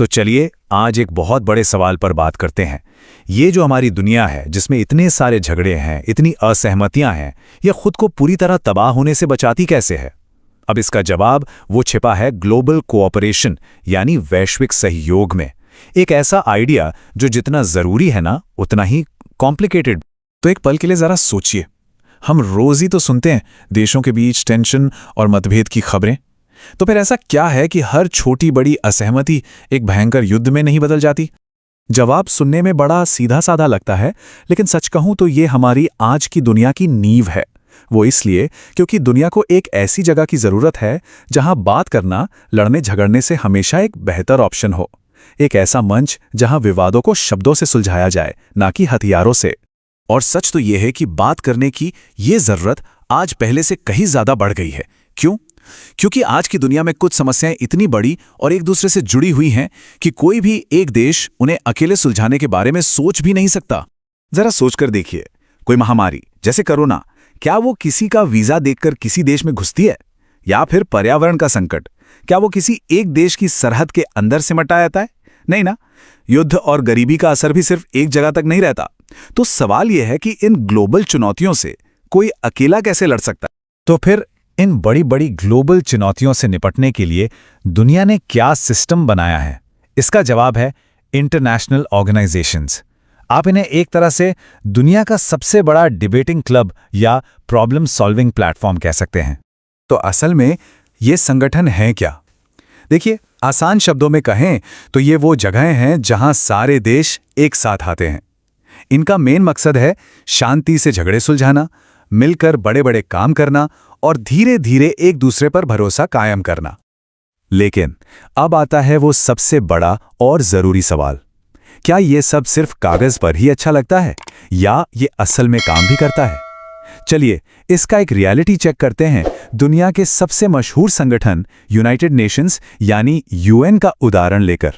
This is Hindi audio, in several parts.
तो चलिए आज एक बहुत बड़े सवाल पर बात करते हैं। ये जो हमारी दुनिया है जिसमें इतने सारे झगड़े हैं, इतनी असहमतियां हैं, ये खुद को पूरी तरह तबाह होने से बचाती कैसे है? अब इसका जवाब वो छिपा है ग्लोबल कोऑपरेशन यानी वैश्विक सहयोग में। एक ऐसा आइडिया जो जितना जरूरी है ना उतना ही कॉम्प्लिकेटेड। तो एक पल के लिए जरा सोचिए, हम रोज ही तो सुनते हैं देशों के बीच टेंशन और मतभेद की खबरें। तो फिर ऐसा क्या है कि हर छोटी बड़ी असहमति एक भयंकर युद्ध में नहीं बदल जाती? जवाब सुनने में बड़ा सीधा साधा लगता है, लेकिन सच कहूं तो ये हमारी आज की दुनिया की नींव है। वो इसलिए क्योंकि दुनिया को एक ऐसी जगह की जरूरत है जहां बात करना लड़ने झगड़ने से हमेशा एक बेहतर ऑप्शन हो। एक ऐसा मंच जहां विवादों को शब्दों से सुलझाया जाए, ना कि हथियारों से। और सच तो यह है कि बात करने की ये जरूरत आज पहले से कहीं ज्यादा बढ़ गई है। क्यों? क्योंकि आज की दुनिया में कुछ समस्याएं इतनी बड़ी और एक दूसरे से जुड़ी हुई हैं कि कोई भी एक देश उन्हें अकेले सुलझाने के बारे में सोच भी नहीं सकता। जरा सोचकर देखिए, कोई महामारी जैसे कोरोना, क्या वो किसी का वीजा देखकर किसी देश में घुसती है? या फिर पर्यावरण का संकट, क्या वो किसी एक देश की सरहद के अंदर सिमटा जाता है? नहीं ना। युद्ध और गरीबी का असर भी सिर्फ एक जगह तक नहीं रहता। तो सवाल यह है कि इन ग्लोबल चुनौतियों से कोई अकेला कैसे लड़ सकता है? तो फिर इन बड़ी बड़ी ग्लोबल चुनौतियों से निपटने के लिए दुनिया ने क्या सिस्टम बनाया है? इसका जवाब है इंटरनेशनल ऑर्गेनाइजेशंस। आप इन्हें एक तरह से दुनिया का सबसे बड़ा डिबेटिंग क्लब या प्रॉब्लम सॉल्विंग प्लेटफॉर्म कह सकते हैं। तो असल में ये संगठन हैं क्या? देखिए, आसान शब्दों में कहें तो ये वो जगहें हैं जहां सारे देश एक साथ आते हैं। इनका मेन मकसद है शांति से झगड़े सुलझाना, मिलकर बड़े बड़े काम करना और धीरे धीरे एक दूसरे पर भरोसा कायम करना। लेकिन अब आता है वो सबसे बड़ा और जरूरी सवाल, क्या ये सब सिर्फ कागज पर ही अच्छा लगता है या ये असल में काम भी करता है? चलिए इसका एक रियलिटी चेक करते हैं दुनिया के सबसे मशहूर संगठन यूनाइटेड नेशंस यानी यूएन का उदाहरण लेकर।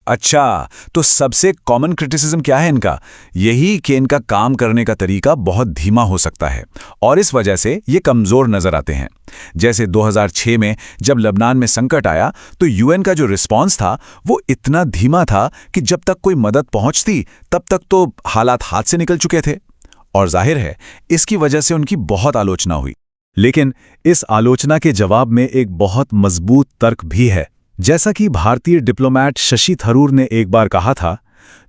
अच्छा, तो सबसे कॉमन क्रिटिसिज्म क्या है इनका? यही कि इनका काम करने का तरीका बहुत धीमा हो सकता है और इस वजह से ये कमजोर नजर आते हैं। जैसे 2006 में जब लेबनान में संकट आया तो यूएन का जो रिस्पांस था वो इतना धीमा था कि जब तक कोई मदद पहुंचती तब तक तो हालात हाथ से निकल चुके थे। और जाहिर है इसकी वजह से उनकी बहुत आलोचना हुई। लेकिन इस आलोचना के जवाब में एक बहुत मजबूत तर्क भी है। जैसा कि भारतीय डिप्लोमैट शशि थरूर ने एक बार कहा था,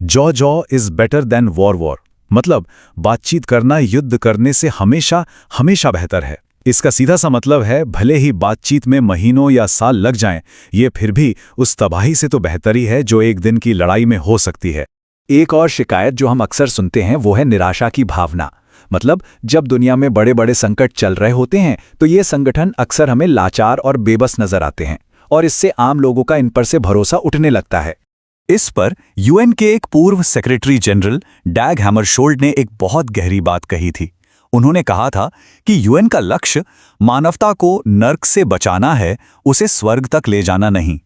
jaw jaw is better than war war. मतलब बातचीत करना युद्ध करने से हमेशा हमेशा बेहतर है। इसका सीधा सा मतलब है भले ही बातचीत में महीनों या साल लग जाएं, ये फिर भी उस तबाही से तो बेहतरी है जो एक दिन की लड़ाई में हो सकती है। एक और शिकायत जो हम अक्सर सुनते हैं वो है निराशा की भावना। मतलब जब दुनिया में बड़े बड़े संकट चल रहे होते हैं तो ये संगठन अक्सर हमें लाचार और बेबस नजर आते हैं और इससे आम लोगों का इन पर से भरोसा उठने लगता है। इस पर यूएन के एक पूर्व सेक्रेटरी जनरल डैग हैमरशोल्ड ने एक बहुत गहरी बात कही थी। उन्होंने कहा था कि यूएन का लक्ष्य मानवता को नर्क से बचाना है, उसे स्वर्ग तक ले जाना नहीं।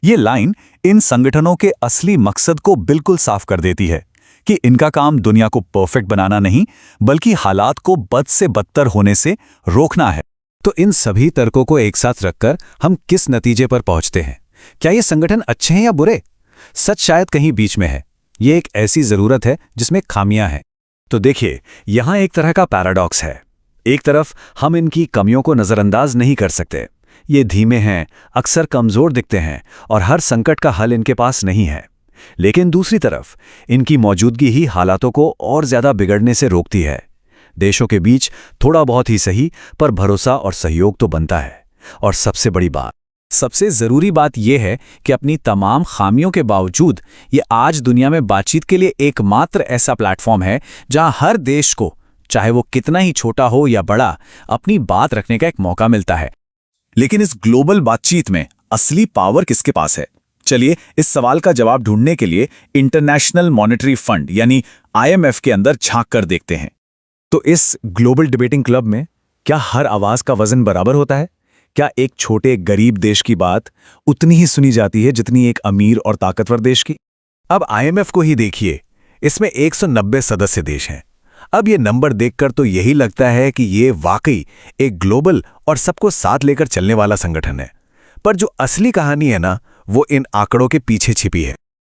ये लाइन इन संगठनों के असली मकसद को बिल्कुल साफ कर देती है कि इनका काम दुनिया को परफेक्ट बनाना नहीं बल्कि हालात को बद से बदतर होने से रोकना है। तो इन सभी तर्कों को एक साथ रखकर हम किस नतीजे पर पहुंचते हैं? क्या ये संगठन अच्छे हैं या बुरे? सच शायद कहीं बीच में है। ये एक ऐसी जरूरत है जिसमें खामियां हैं। तो देखिए, यहां एक तरह का पैराडॉक्स है। एक तरफ हम इनकी कमियों को नजरअंदाज नहीं कर सकते। ये धीमे हैं, अक्सर कमजोर दिखते हैं और हर संकट का हल इनके पास नहीं है। लेकिन दूसरी तरफ इनकी मौजूदगी ही हालातों को और ज्यादा बिगड़ने से रोकती है। देशों के बीच थोड़ा बहुत ही सही पर भरोसा और सहयोग तो बनता है। और सबसे बड़ी बात, सबसे जरूरी बात यह है कि अपनी तमाम खामियों के बावजूद ये आज दुनिया में बातचीत के लिए एकमात्र ऐसा प्लेटफॉर्म है जहां हर देश को, चाहे वो कितना ही छोटा हो या बड़ा, अपनी बात रखने का एक मौका मिलता है। लेकिन इस ग्लोबल बातचीत में असली पावर किसके पास है? चलिए इस सवाल का जवाब ढूंढने के लिए इंटरनेशनल मॉनेटरी फंड यानी आईएमएफ के अंदर झांक कर देखते हैं। तो इस ग्लोबल डिबेटिंग क्लब में क्या हर आवाज का वजन बराबर होता है? क्या एक छोटे गरीब देश की बात उतनी ही सुनी जाती है जितनी एक अमीर और ताकतवर देश की? अब आईएमएफ को ही देखिए, इसमें 190 सदस्य देश हैं। अब ये नंबर देखकर तो यही लगता है कि ये वाकई एक ग्लोबल और सबको साथ लेकर चलने वाला संगठन है। पर जो असली कहानी है ना, वो इन आंकड़ों के पीछे छिपी है।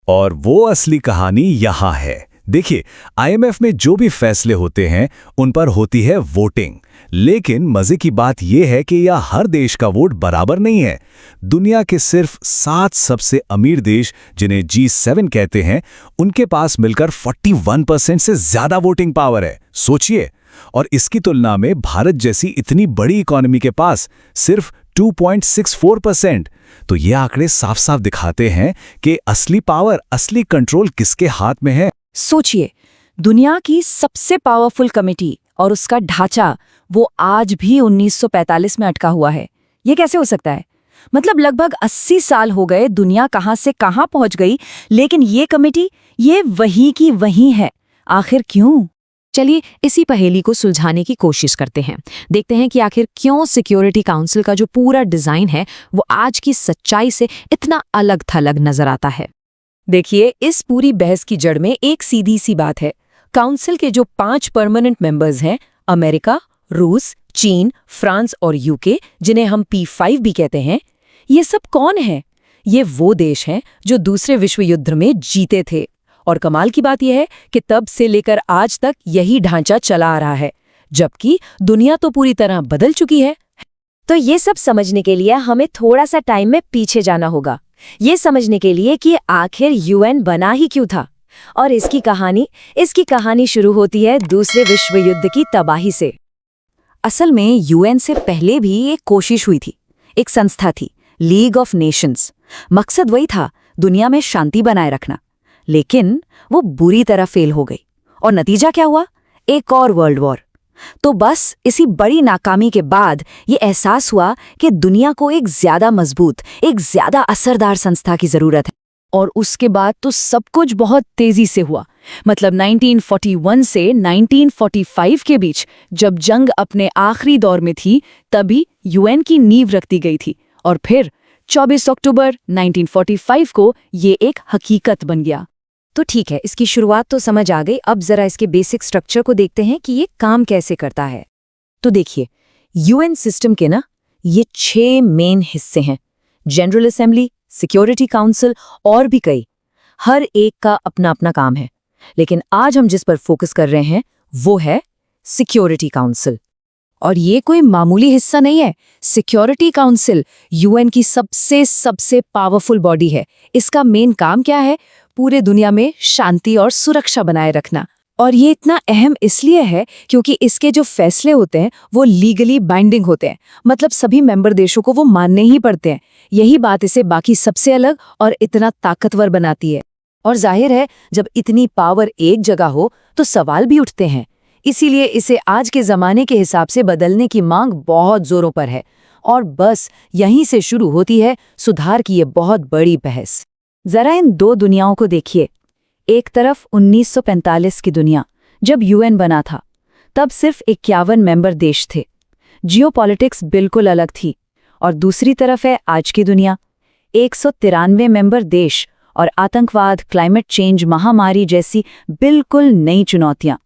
और वो असली कहानी यहाँ है। देखिए, आईएमएफ में जो भी फैसले होते हैं उन पर होती है वोटिंग, लेकिन मजे की बात यह है कि यह हर देश का वोट बराबर नहीं है। दुनिया के सिर्फ 7 सबसे अमीर देश, जिन्हें G7 कहते हैं, उनके पास मिलकर 41% से ज्यादा वोटिंग पावर है। सोचिए। और इसकी तुलना में भारत जैसी इतनी बड़ी इकोनॉमी के पास सिर्फ 2.64%। तो ये आंकड़े साफ साफ दिखाते हैं कि असली पावर, असली कंट्रोल किसके हाथ में है। सोचिए, दुनिया की सबसे पावरफुल कमेटी और उसका ढांचा वो आज भी 1945 में अटका हुआ है। ये कैसे हो सकता है? मतलब लगभग 80 साल हो गए, दुनिया कहां से कहां पहुंच गई, लेकिन ये कमेटी ये वही की वही है। आखिर क्यों? चलिए इसी पहेली को सुलझाने की कोशिश करते हैं। देखते हैं कि आखिर क्यों सिक्योरिटी काउंसिल का जो पूरा डिजाइन है वो आज की सच्चाई से इतना अलग थलग नजर आता है। देखिए, इस पूरी बहस की जड़ में एक सीधी सी बात है। काउंसिल के जो 5 परमानेंट मेंबर्स हैं, अमेरिका, रूस, चीन, फ्रांस और यूके, जिन्हें हम P5 भी कहते हैं, ये सब कौन है? ये वो देश हैं जो दूसरे विश्व युद्ध में जीते थे। और कमाल की बात यह है कि तब से लेकर आज तक यही ढांचा चला आ रहा है, जबकि दुनिया तो पूरी तरह बदल चुकी है। तो ये सब समझने के लिए हमें थोड़ा सा टाइम में पीछे जाना होगा, ये समझने के लिए कि आखिर यूएन बना ही क्यों था। और इसकी कहानी शुरू होती है दूसरे विश्व युद्ध की तबाही से। असल में यूएन से पहले भी एक कोशिश हुई थी। एक संस्था थी, लीग ऑफ नेशंस। मकसद वही था, दुनिया में शांति बनाए रखना। लेकिन वो बुरी तरह फेल हो गई और नतीजा क्या हुआ? एक और वर्ल्ड वॉर। तो बस इसी बड़ी नाकामी के बाद ये एहसास हुआ कि दुनिया को एक ज्यादा मजबूत, एक ज्यादा असरदार संस्था की जरूरत है। और उसके बाद तो सब कुछ बहुत तेजी से हुआ। मतलब 1941 से 1945 के बीच, जब जंग अपने आखिरी दौर में थी, तभी यूएन की नींव रखी गई थी। और फिर 24 अक्टूबर 1945 को ये एक हकीकत बन गया। तो ठीक है, इसकी शुरुआत तो समझ आ गई। अब जरा इसके बेसिक स्ट्रक्चर को देखते हैं कि ये काम कैसे करता है। तो देखिए, यूएन सिस्टम के ये 6 मेन हिस्से हैं। जनरल असेंबली, सिक्योरिटी काउंसिल और भी कई। हर एक का अपना अपना काम है। लेकिन आज हम जिस पर फोकस कर रहे हैं वो है सिक्योरिटी काउंसिल। और ये कोई मामूली हिस्सा नहीं है। सिक्योरिटी काउंसिल यूएन की सबसे पावरफुल बॉडी है। इसका मेन काम क्या है? पूरे दुनिया में शांति और सुरक्षा बनाए रखना। और ये इतना अहम इसलिए है क्योंकि इसके जो फैसले होते हैं वो लीगली बाइंडिंग होते हैं। मतलब सभी मेंबर देशों को वो मानने ही पड़ते हैं। यही बात इसे बाकी सबसे अलग और इतना ताकतवर बनाती है। और जाहिर है, जब इतनी पावर एक जगह हो तो सवाल भी उठते हैं। इसीलिए इसे आज के ज़माने के हिसाब से बदलने की मांग बहुत जोरों पर है। और बस यहीं से शुरू होती है सुधार की ये बहुत बड़ी बहस। जरा इन 2 दुनियाओं को देखिए। एक तरफ 1945 की दुनिया, जब यूएन बना था, तब सिर्फ 51 मेंबर देश थे। जियोपॉलिटिक्स बिल्कुल अलग थी। और दूसरी तरफ है आज की दुनिया, 193 मेंबर देश और आतंकवाद, क्लाइमेट चेंज, महामारी जैसी बिल्कुल नई चुनौतियां।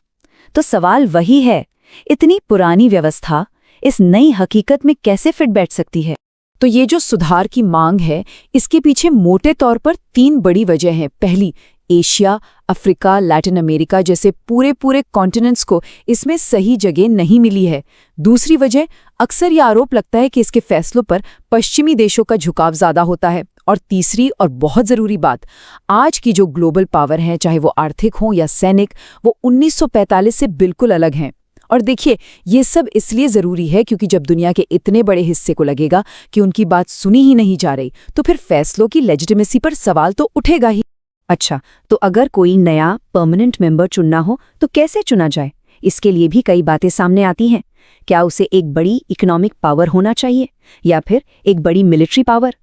तो सवाल वही है, इतनी पुरानी व्यवस्था इस नई हकीकत में कैसे फिट बैठ सकती है? तो ये जो सुधार की मांग है, इसके पीछे मोटे तौर पर 3 बड़ी वजह हैं। पहली, एशिया, अफ्रीका, लैटिन अमेरिका जैसे पूरे कॉन्टिनेंट्स को इसमें सही जगह नहीं मिली है। दूसरी वजह, अक्सर यह आरोप लगता है कि इसके फैसलों पर पश्चिमी देशों का झुकाव ज्यादा होता है। और तीसरी और बहुत जरूरी बात, आज की जो ग्लोबल पावर है, चाहे वो आर्थिक हो या सैनिक, वो 1945 से बिल्कुल अलग हैं। और देखिए, ये सब इसलिए जरूरी है क्योंकि जब दुनिया के इतने बड़े हिस्से को लगेगा कि उनकी बात सुनी ही नहीं जा रही, तो फिर फैसलों की लेजिटिमेसी पर सवाल तो उठेगा ही। अच्छा, तो अगर कोई नया परमानेंट मेंबर चुनना हो तो कैसे चुना जाए? इसके लिए भी कई बातें सामने आती हैं। क्या उसे एक बड़ी इकोनॉमिक पावर होना चाहिए, या फिर एक बड़ी मिलिट्री पावर,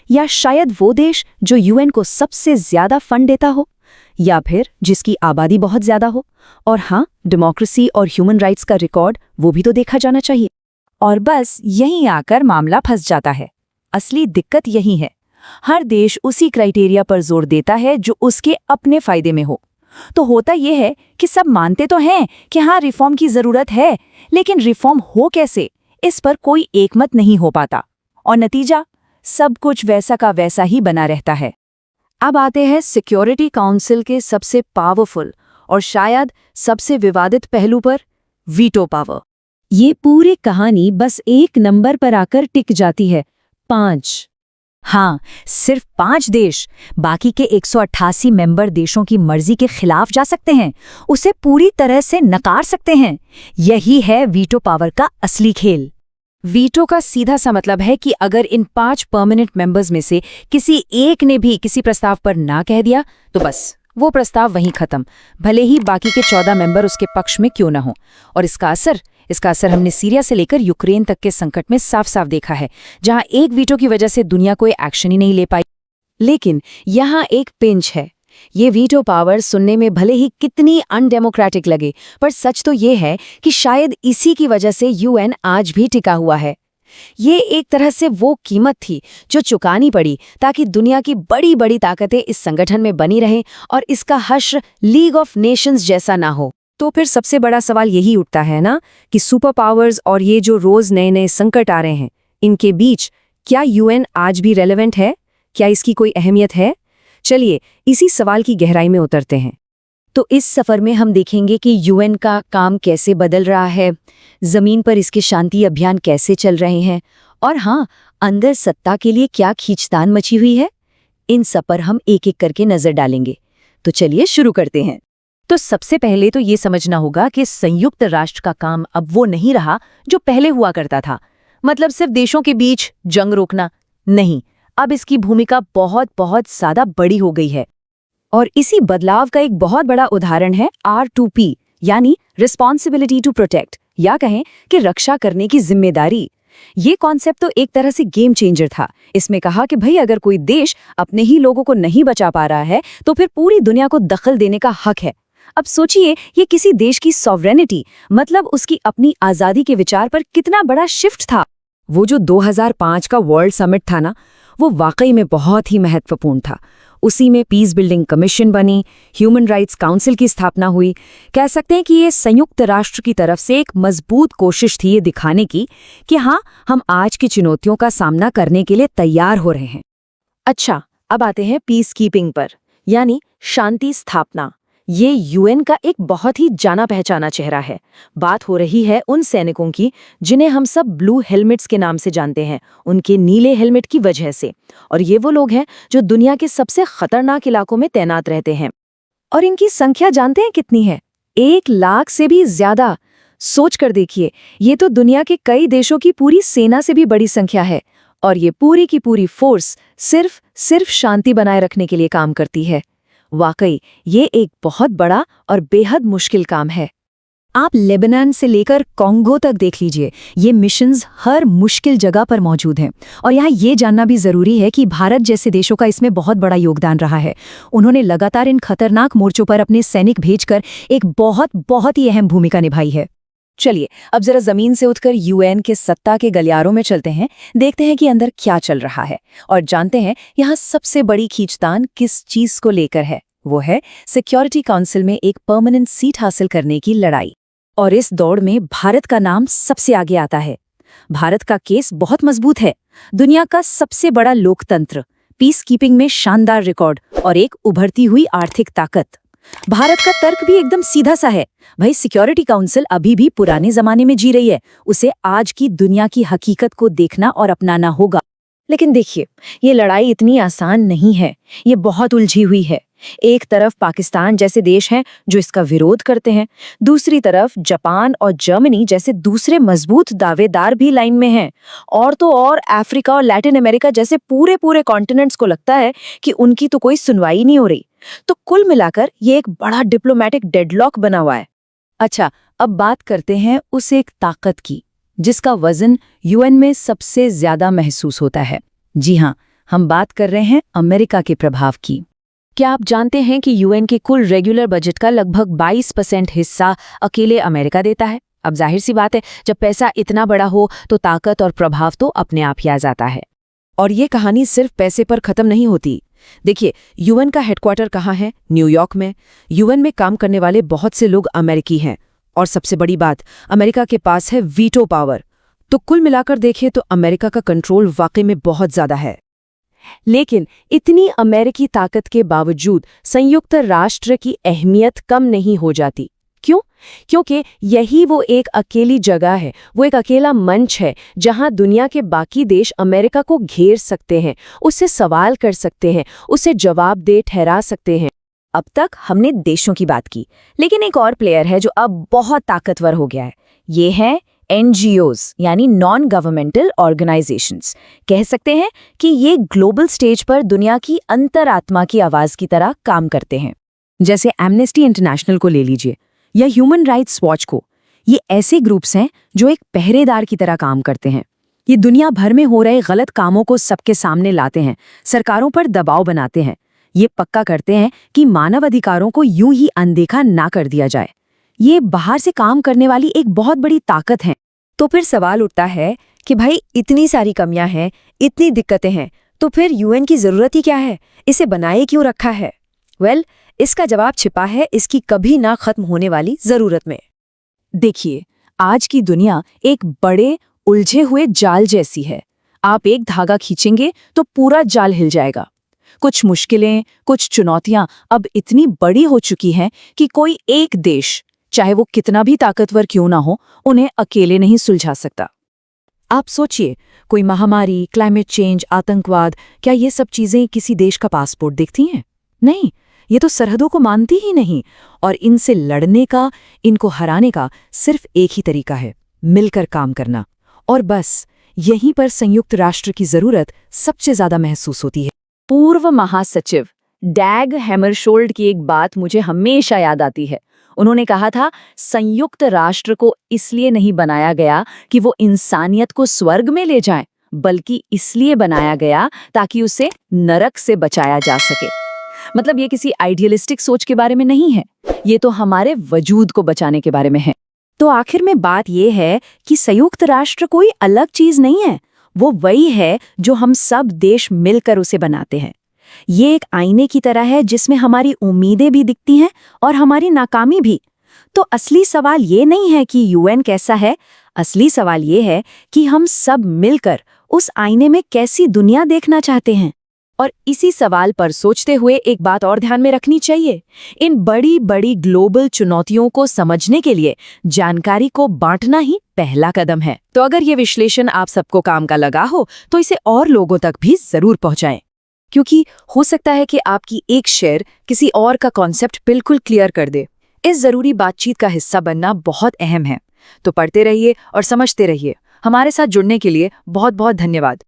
या शायद वो देश जो यूएन को सबसे ज्यादा फंड देता हो, या फिर जिसकी आबादी बहुत ज्यादा हो? और हाँ, डेमोक्रेसी और ह्यूमन राइट्स का रिकॉर्ड वो भी तो देखा जाना चाहिए। और बस यहीं आकर मामला फंस जाता है। असली दिक्कत यही है, हर देश उसी क्राइटेरिया पर जोर देता है जो उसके अपने फायदे में हो। तो होता यह है कि सब मानते तो हैं कि हाँ, रिफॉर्म की जरूरत है, लेकिन रिफॉर्म हो कैसे, इस पर कोई एकमत नहीं हो पाता। और नतीजा, सब कुछ वैसा का वैसा ही बना रहता है। अब आते हैं सिक्योरिटी काउंसिल के सबसे पावरफुल और शायद सबसे विवादित पहलू पर, वीटो पावर। ये पूरी कहानी बस एक नंबर पर आकर टिक जाती है, 5। हाँ, सिर्फ 5 देश बाकी के 188 मेंबर देशों की मर्जी के खिलाफ जा सकते हैं, उसे पूरी तरह से नकार सकते हैं। यही है वीटो पावर का असली खेल। वीटो का सीधा सा मतलब है कि अगर इन 5 परमानेंट मेंबर्स में से किसी एक ने भी किसी प्रस्ताव पर ना कह दिया तो बस वो प्रस्ताव वहीं खत्म, भले ही बाकी के 14 मेंबर उसके पक्ष में क्यों ना हो। और इसका असर हमने सीरिया से लेकर यूक्रेन तक के संकट में साफ साफ देखा है, जहां एक वीटो की वजह से दुनिया कोई एक्शन ही नहीं ले पाई। लेकिन यहाँ एक पिंच है। ये वीटो पावर सुनने में भले ही कितनी अनडेमोक्रेटिक लगे, पर सच तो ये है कि शायद इसी की वजह से यूएन आज भी टिका हुआ है। ये एक तरह से वो कीमत थी जो चुकानी पड़ी ताकि दुनिया की बड़ी बड़ी ताकतें इस संगठन में बनी रहें और इसका हश्र लीग ऑफ नेशंस जैसा ना हो। तो फिर सबसे बड़ा सवाल यही उठता है ना कि सुपर पावर्स और ये जो रोज नए नए संकट आ रहे हैं, इनके बीच क्या यूएन आज भी रेलेवेंट है? क्या इसकी कोई अहमियत है? चलिए इसी सवाल की गहराई में उतरते हैं। तो इस सफर में हम देखेंगे कि यूएन का काम कैसे बदल रहा है, जमीन पर इसके शांति अभियान कैसे चल रहे हैं, और हाँ, अंदर सत्ता के लिए क्या खींचतान मची हुई है। इन सब पर हम एक एक करके नजर डालेंगे। तो चलिए शुरू करते हैं। तो सबसे पहले तो ये समझना होगा कि संयुक्त राष्ट्र का काम अब वो नहीं रहा जो पहले हुआ करता था, मतलब सिर्फ देशों के बीच जंग रोकना नहीं। अब इसकी भूमिका बहुत बहुत ज्यादा बड़ी हो गई है। और इसी बदलाव का एक बहुत बड़ा उदाहरण है R2P, यानी रिस्पॉन्सिबिलिटी टू प्रोटेक्ट, या कहें कि रक्षा करने की जिम्मेदारी। ये कॉन्सेप्ट तो एक तरह से गेम चेंजर था। इसमें कहा कि भाई अगर कोई देश अपने ही लोगों को नहीं बचा पा रहा है तो फिर पूरी दुनिया को दखल देने का हक है। अब सोचिए, ये किसी देश की सॉवरेनिटी, मतलब उसकी अपनी आजादी के विचार पर कितना बड़ा शिफ्ट था। वो जो 2005 का वर्ल्ड समिट था ना, वो वाकई में बहुत ही महत्वपूर्ण था। उसी में पीस बिल्डिंग कमीशन बनी, ह्यूमन राइट्स काउंसिल की स्थापना हुई। कह सकते हैं कि ये संयुक्त राष्ट्र की तरफ से एक मजबूत कोशिश थी ये दिखाने की कि हाँ, हम आज की चुनौतियों का सामना करने के लिए तैयार हो रहे हैं। अच्छा, अब आते हैं पीस कीपिंग पर, यानी शांति स्थापना। ये यूएन का एक बहुत ही जाना पहचाना चेहरा है। बात हो रही है उन सैनिकों की जिन्हें हम सब ब्लू हेलमेट्स के नाम से जानते हैं, उनके नीले हेलमेट की वजह से। और ये वो लोग हैं जो दुनिया के सबसे खतरनाक इलाकों में तैनात रहते हैं। और इनकी संख्या जानते हैं कितनी है? 1 लाख से भी ज्यादा। सोच कर देखिए, ये तो दुनिया के कई देशों की पूरी सेना से भी बड़ी संख्या है। और ये पूरी की पूरी फोर्स सिर्फ शांति बनाए रखने के लिए काम करती है। वाकई ये एक बहुत बड़ा और बेहद मुश्किल काम है। आप लेबनान से लेकर कॉन्गो तक देख लीजिए, ये मिशंस हर मुश्किल जगह पर मौजूद हैं। और यहाँ ये जानना भी जरूरी है कि भारत जैसे देशों का इसमें बहुत बड़ा योगदान रहा है। उन्होंने लगातार इन खतरनाक मोर्चों पर अपने सैनिक भेजकर एक बहुत ही अहम भूमिका निभाई है। चलिए अब जरा जमीन से उठकर यूएन के सत्ता के गलियारों में चलते हैं, देखते हैं कि अंदर क्या चल रहा है और जानते हैं यहाँ सबसे बड़ी खींचतान किस चीज को लेकर है। वो है सिक्योरिटी काउंसिल में एक परमानेंट सीट हासिल करने की लड़ाई। और इस दौड़ में भारत का नाम सबसे आगे आता है। भारत का केस बहुत मजबूत है। दुनिया का सबसे बड़ा लोकतंत्र, पीस कीपिंग में शानदार रिकॉर्ड और एक उभरती हुई आर्थिक ताकत। भारत का तर्क भी एकदम सीधा सा है, भाई सिक्योरिटी काउंसिल अभी भी पुराने जमाने में जी रही है, उसे आज की दुनिया की हकीकत को देखना और अपनाना होगा। लेकिन देखिए, ये लड़ाई इतनी आसान नहीं है, ये बहुत उलझी हुई है। एक तरफ पाकिस्तान जैसे देश हैं जो इसका विरोध करते हैं, दूसरी तरफ जापान और जर्मनी जैसे दूसरे मजबूत दावेदार भी लाइन में हैं, और तो और अफ्रीका और लैटिन अमेरिका जैसे पूरे कॉन्टिनेंट्स को लगता है कि उनकी तो कोई सुनवाई नहीं हो रही। तो कुल मिलाकर ये एक बड़ा डिप्लोमेटिक डेडलॉक बना हुआ है। अच्छा, अब बात करते हैं उस एक ताकत की जिसका वजन यूएन में सबसे ज्यादा महसूस होता है। जी हाँ, हम बात कर रहे हैं अमेरिका के प्रभाव की। क्या आप जानते हैं कि यूएन के कुल रेगुलर बजट का लगभग 22% हिस्सा अकेले अमेरिका देता है? अब जाहिर सी बात है, जब पैसा इतना बड़ा हो तो ताकत और प्रभाव तो अपने आप ही आ जाता है। और ये कहानी सिर्फ पैसे पर खत्म नहीं होती। देखिए, यूएन का हेडक्वार्टर कहाँ है? न्यूयॉर्क में। यूएन में काम करने वाले बहुत से लोग अमेरिकी हैं। और सबसे बड़ी बात, अमेरिका के पास है वीटो पावर। तो कुल मिलाकर देखें तो अमेरिका का कंट्रोल वाकई में बहुत ज्यादा है। लेकिन इतनी अमेरिकी ताकत के बावजूद संयुक्त राष्ट्र की अहमियत कम नहीं हो जाती। क्यों? क्योंकि यही वो एक अकेली जगह है, वो एक अकेला मंच है जहां दुनिया के बाकी देश अमेरिका को घेर सकते हैं, उससे सवाल कर सकते हैं, उसे जवाबदेह ठहरा सकते हैं। अब तक हमने देशों की बात की, लेकिन एक और प्लेयर है जो अब बहुत ताकतवर हो गया है। ये है NGOs यानी नॉन गवर्नमेंटल ऑर्गेनाइजेशंस। कह सकते हैं कि ये ग्लोबल स्टेज पर दुनिया की अंतरात्मा की आवाज की तरह काम करते हैं। जैसे एमनेस्टी इंटरनेशनल को ले लीजिए या ह्यूमन राइट्स वॉच को। ये ऐसे ग्रुप्स हैं जो एक पहरेदार की तरह काम करते हैं। ये दुनिया भर में हो रहे गलत कामों को सबके सामने लाते हैं, सरकारों पर दबाव बनाते हैं। ये पक्का करते हैं कि मानव अधिकारों को यूं ही अनदेखा ना कर दिया जाए। ये बाहर से काम करने वाली एक बहुत बड़ी ताकत है। तो फिर सवाल उठता है कि भाई इतनी सारी कमियां हैं, इतनी दिक्कतें हैं, तो फिर UN की जरूरत ही क्या है? इसे बनाए क्यों रखा है? वेल, इसका जवाब छिपा है इसकी कभी ना खत्म होने वाली जरूरत में। देखिए, आज की दुनिया एक बड़े उलझे हुए जाल जैसी है। आप एक धागा खींचेंगे तो पूरा जाल हिल जाएगा। कुछ मुश्किलें, कुछ चुनौतियां अब इतनी बड़ी हो चुकी हैं कि कोई एक देश, चाहे वो कितना भी ताकतवर क्यों ना हो, उन्हें अकेले नहीं सुलझा सकता। आप सोचिए, कोई महामारी, क्लाइमेट चेंज, आतंकवाद, क्या ये सब चीजें किसी देश का पासपोर्ट दिखती हैं? नहीं, ये तो सरहदों को मानती ही नहीं। और इनसे लड़ने का, इनको हराने का सिर्फ एक ही तरीका है, मिलकर काम करना। और बस यहीं पर संयुक्त राष्ट्र की जरूरत सबसे ज्यादा महसूस होती है। पूर्व महासचिव डैग हैमरशोल्ड की एक बात मुझे हमेशा याद आती है। उन्होंने कहा था, संयुक्त राष्ट्र को इसलिए नहीं बनाया गया कि वो इंसानियत को स्वर्ग में ले जाए, बल्कि इसलिए बनाया गया ताकि उसे नरक से बचाया जा सके। मतलब ये किसी आइडियलिस्टिक सोच के बारे में नहीं है, ये तो हमारे वजूद को बचाने के बारे में है। तो आखिर में बात ये है कि संयुक्त राष्ट्र कोई अलग चीज नहीं है, वो वही है जो हम सब देश मिलकर उसे बनाते हैं। ये एक आईने की तरह है जिसमें हमारी उम्मीदें भी दिखती हैं और हमारी नाकामी भी। तो असली सवाल ये नहीं है कि UN कैसा है, असली सवाल ये है कि हम सब मिलकर उस आईने में कैसी दुनिया देखना चाहते हैं। और इसी सवाल पर सोचते हुए एक बात और ध्यान में रखनी चाहिए, इन बड़ी बड़ी ग्लोबल चुनौतियों को समझने के लिए जानकारी को बांटना ही पहला कदम है। तो अगर ये विश्लेषण आप सबको काम का लगा हो तो इसे और लोगों तक भी जरूर पहुंचाएं, क्योंकि हो सकता है कि आपकी एक शेयर किसी और का कॉन्सेप्ट बिल्कुल क्लियर कर दे। इस जरूरी बातचीत का हिस्सा बनना बहुत अहम है। तो पढ़ते रहिए और समझते रहिए। हमारे साथ जुड़ने के लिए बहुत बहुत धन्यवाद।